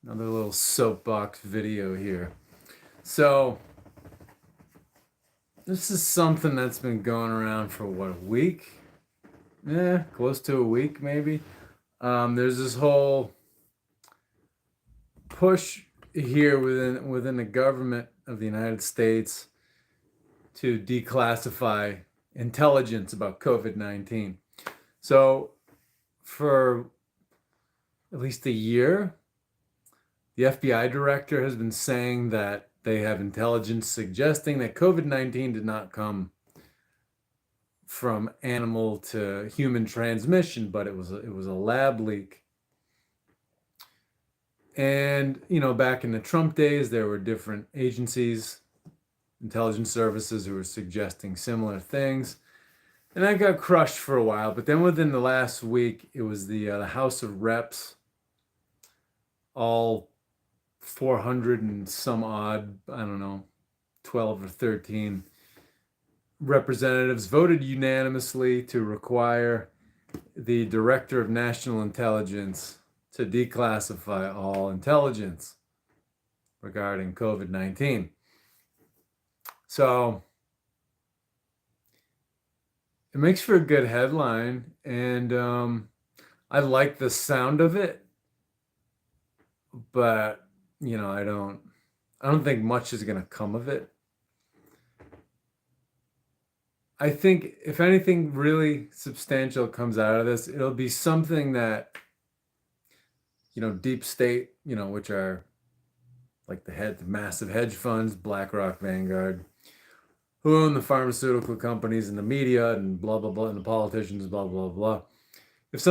Another little soapbox video here. So, this is something that's been going around for what, a week? Yeah, close to a week maybe. There's this whole push here within the government of the United States to declassify intelligence about COVID-19. So, for at least a year, the FBI director has been saying that they have intelligence suggesting that COVID-19 did not come from animal to human transmission, but it was a lab leak. And back in the Trump days, there were different agencies, intelligence services, who were suggesting similar things, and that got crushed for a while. But then within the last week, it was the House of Reps, all 400 and some odd, I don't know, 12 or 13 representatives voted unanimously to require the Director of National Intelligence to declassify all intelligence regarding COVID-19. So it makes for a good headline, and I like the sound of it, but I don't think much is going to come of it. I think if anything really substantial comes out of this, it'll be something that, deep state, which are like the massive hedge funds, BlackRock, Vanguard, who own the pharmaceutical companies and the media and blah, blah, blah, and the politicians, blah, blah, blah. If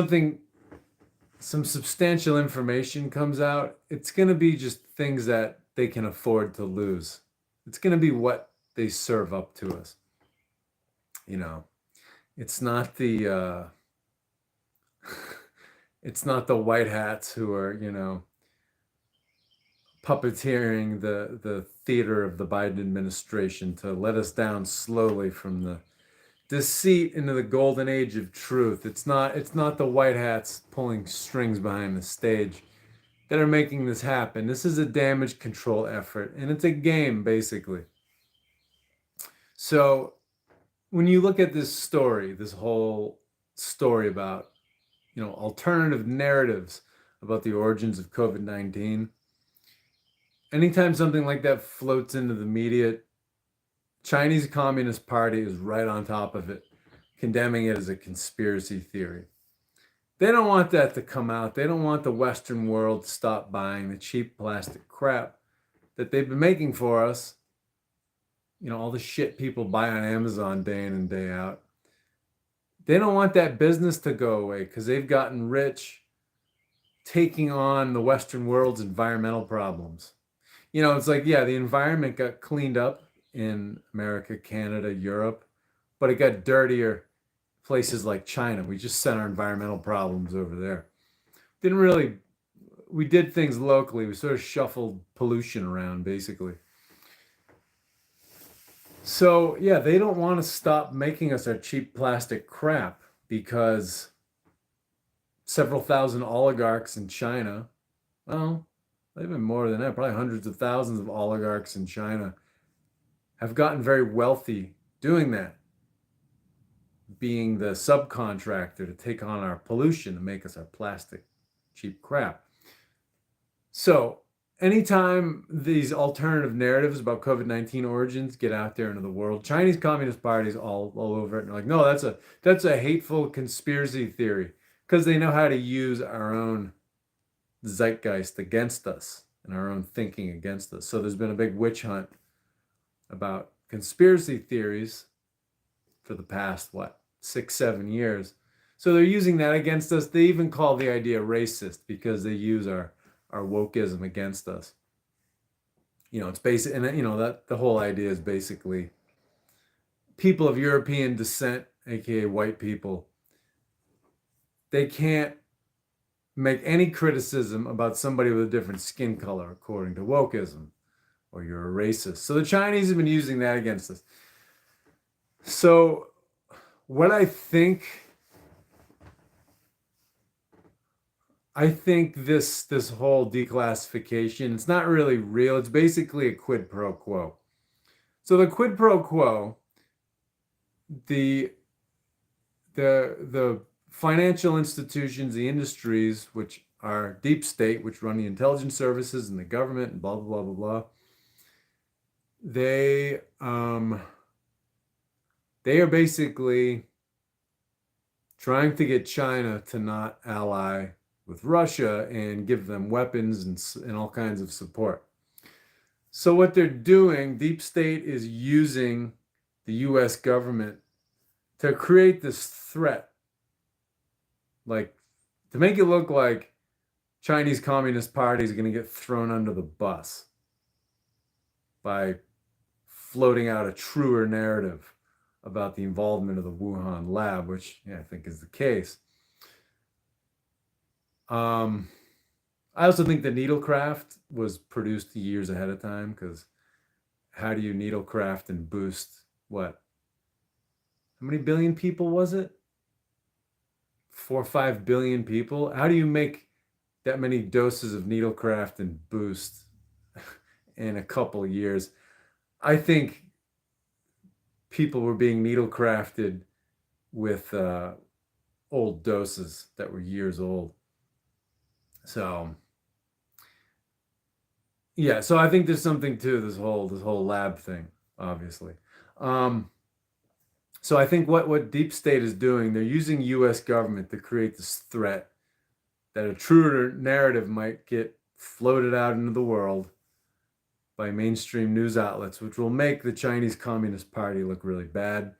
some substantial information comes out, it's going to be just things that they can afford to lose. It's going to be what they serve up to us. It's not the it's not the white hats who are, puppeteering the theater of the Biden administration to let us down slowly from the deceit into the golden age of truth. It's not the white hats pulling strings behind the stage that are making this happen. This is a damage control effort, and it's a game, basically. So when you look at this whole story about, alternative narratives about the origins of COVID-19, anytime something like that floats into the media, Chinese Communist Party is right on top of it, condemning it as a conspiracy theory. They don't want that to come out. They don't want the Western world to stop buying the cheap plastic crap that they've been making for us. All the shit people buy on Amazon day in and day out. They don't want that business to go away because they've gotten rich taking on the Western world's environmental problems. It's like, yeah, the environment got cleaned up in America, Canada, Europe, but it got dirtier places like China. We just sent our environmental problems over there. We did things locally. We sort of shuffled pollution around, basically. So, yeah, they don't want to stop making us our cheap plastic crap because several thousand oligarchs in China, well, even more than that, probably hundreds of thousands of oligarchs in China have gotten very wealthy doing that, being the subcontractor to take on our pollution and make us our plastic cheap crap. So anytime these alternative narratives about COVID-19 origins get out there into the world, Chinese Communist Party is all over it. And they're like, no, that's a hateful conspiracy theory, because they know how to use our own zeitgeist against us and our own thinking against us. So there's been a big witch hunt about conspiracy theories for the past, 6-7 years. So they're using that against us. They even call the idea racist because they use our wokeism against us. It's basic, and that the whole idea is basically people of European descent, aka white people, they can't make any criticism about somebody with a different skin color according to wokeism, or you're a racist. So the Chinese have been using that against us. So what I think I think this whole declassification, it's not really real. It's basically a quid pro quo. So the quid pro quo, the the financial institutions, the industries, which are deep state, which run the intelligence services and the government and blah blah blah blah blah, they they are basically trying to get China to not ally with Russia and give them weapons and all kinds of support. So what they're doing, deep state is using the US government to create this threat, like to make it look like Chinese Communist Party is going to get thrown under the bus by floating out a truer narrative about the involvement of the Wuhan lab, which I think is the case. I also think the needlecraft was produced years ahead of time because how do you needlecraft and boost what? How many billion people was it? 4 or 5 billion people. How do you make that many doses of needlecraft and boost in a couple of years? I think people were being needlecrafted with old doses that were years old. So yeah, so I think there's something to this whole lab thing, obviously. Um, so I think what deep state is doing, they're using U.S. government to create this threat that a truer narrative might get floated out into the world by mainstream news outlets, which will make the Chinese Communist Party look really bad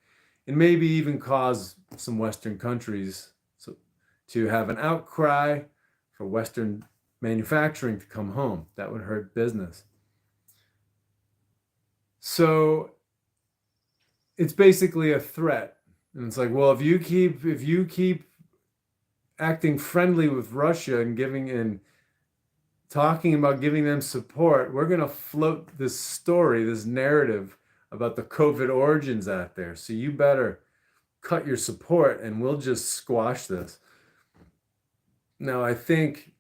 and maybe even cause some Western countries to have an outcry for Western manufacturing to come home. That would hurt business. So it's basically a threat. And it's like, well, if you keep acting friendly with Russia and giving and talking about giving them support, we're going to float this story, this narrative about the COVID origins out there. So you better cut your support and we'll just squash this. Now, I think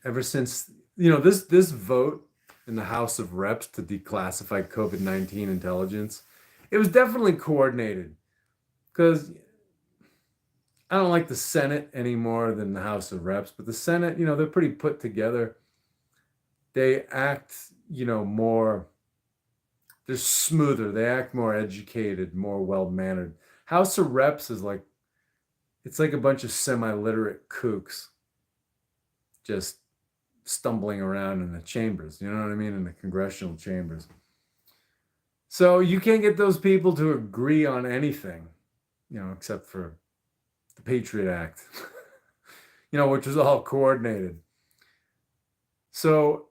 ever since, this vote in the House of Reps to declassify COVID-19 intelligence, it was definitely coordinated because I don't like the Senate any more than the House of Reps, but the Senate, they're pretty put together. They act, more, they're smoother. They act more educated, more well-mannered. House of Reps is like, it's like a bunch of semi-literate kooks just stumbling around in the chambers, you know what I mean? In the congressional chambers. So you can't get those people to agree on anything, except for the Patriot Act, which was all coordinated. So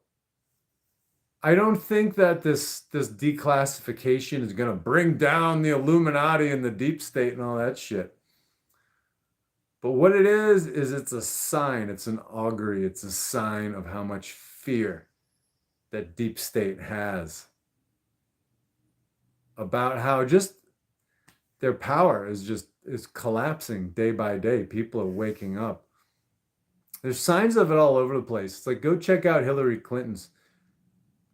I don't think that this declassification is going to bring down the Illuminati and the deep state and all that shit. But what it is it's a sign, it's an augury, it's a sign of how much fear that deep state has about how just their power is collapsing day by day. People are waking up. There's signs of it all over the place. It's like, go check out Hillary Clinton's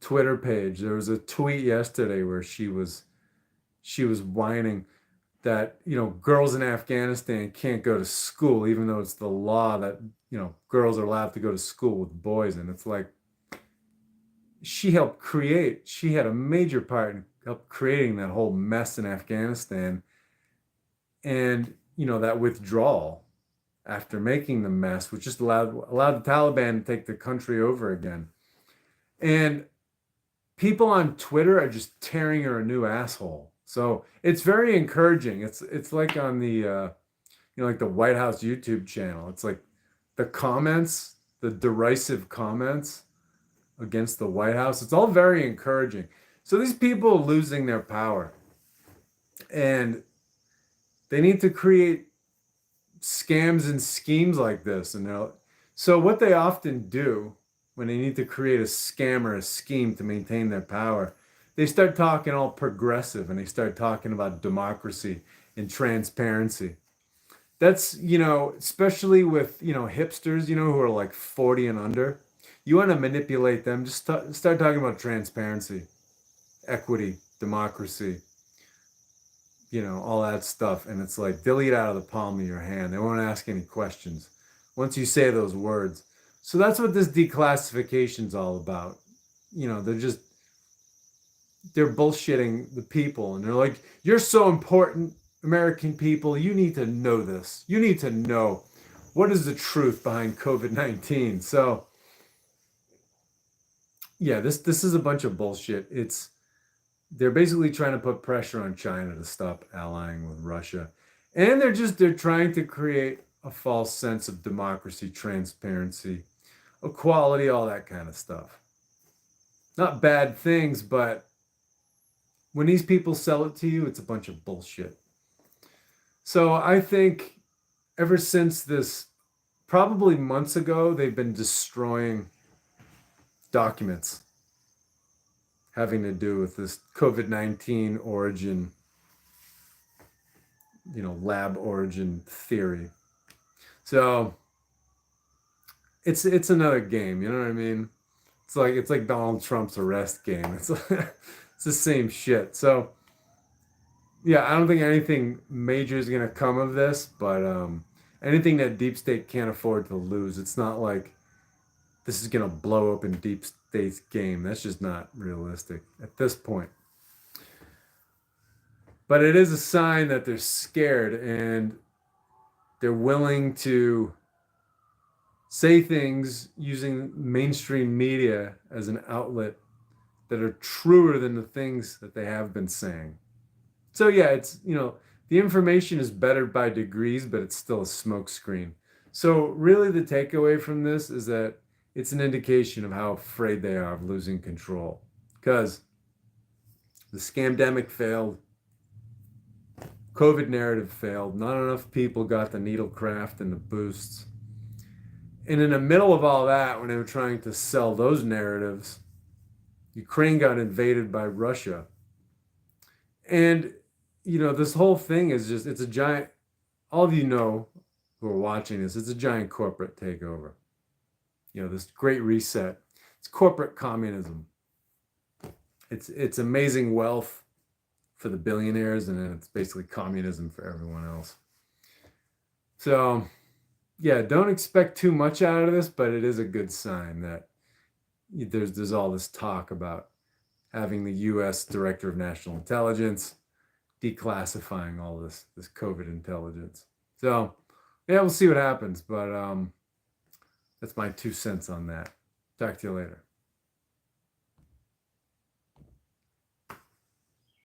Twitter page. There was a tweet yesterday where she was whining that, girls in Afghanistan can't go to school, even though it's the law that, girls are allowed to go to school with boys. And it's like, she had a major part in help creating that whole mess in Afghanistan. And, that withdrawal after making the mess, which just allowed the Taliban to take the country over again. And people on Twitter are just tearing her a new asshole. So it's very encouraging. It's like on the like the White House YouTube channel. It's like the comments, the derisive comments against the White House. It's all very encouraging. So these people are losing their power, and they need to create scams and schemes like this. And so what they often do when they need to create a scam or a scheme to maintain their power, they start talking all progressive and they start talking about democracy and transparency. That's, especially with, hipsters, who are like 40 and under. You want to manipulate them, just start talking about transparency, equity, democracy, all that stuff. And it's like delete out of the palm of your hand. They won't ask any questions once you say those words. So that's what this declassification is all about. They're bullshitting the people, and they're like, you're so important, American people. You need to know this. You need to know what is the truth behind COVID-19. So yeah, this is a bunch of bullshit. They're basically trying to put pressure on China to stop allying with Russia. And they're trying to create a false sense of democracy, transparency, equality, all that kind of stuff. Not bad things, but when these people sell it to you, it's a bunch of bullshit. So I think ever since this, probably months ago, they've been destroying documents having to do with this COVID-19 origin, lab origin theory. So it's another game, you know what I mean? It's like Donald Trump's arrest game. It's it's the same shit. So yeah, I don't think anything major is gonna come of this, but anything that deep state can't afford to lose. It's not like this is gonna blow up in deep state's game. That's just not realistic at this point. But it is a sign that they're scared and they're willing to say things using mainstream media as an outlet that are truer than the things that they have been saying. So yeah, it's, the information is bettered by degrees, but it's still a smokescreen. So really the takeaway from this is that it's an indication of how afraid they are of losing control. Because the scamdemic failed, COVID narrative failed, not enough people got the needlecraft and the boosts. And in the middle of all that, when they were trying to sell those narratives, Ukraine got invaded by Russia. And, this whole thing is just, it's a giant, all of you know who are watching this, it's a giant corporate takeover. This great reset. It's corporate communism. It's amazing wealth for the billionaires, and then it's basically communism for everyone else. So, yeah, don't expect too much out of this, but it is a good sign that there's all this talk about having the U.S. Director of National Intelligence declassifying all this COVID intelligence. So, yeah, we'll see what happens, but that's my 2 cents on that. Talk to you later.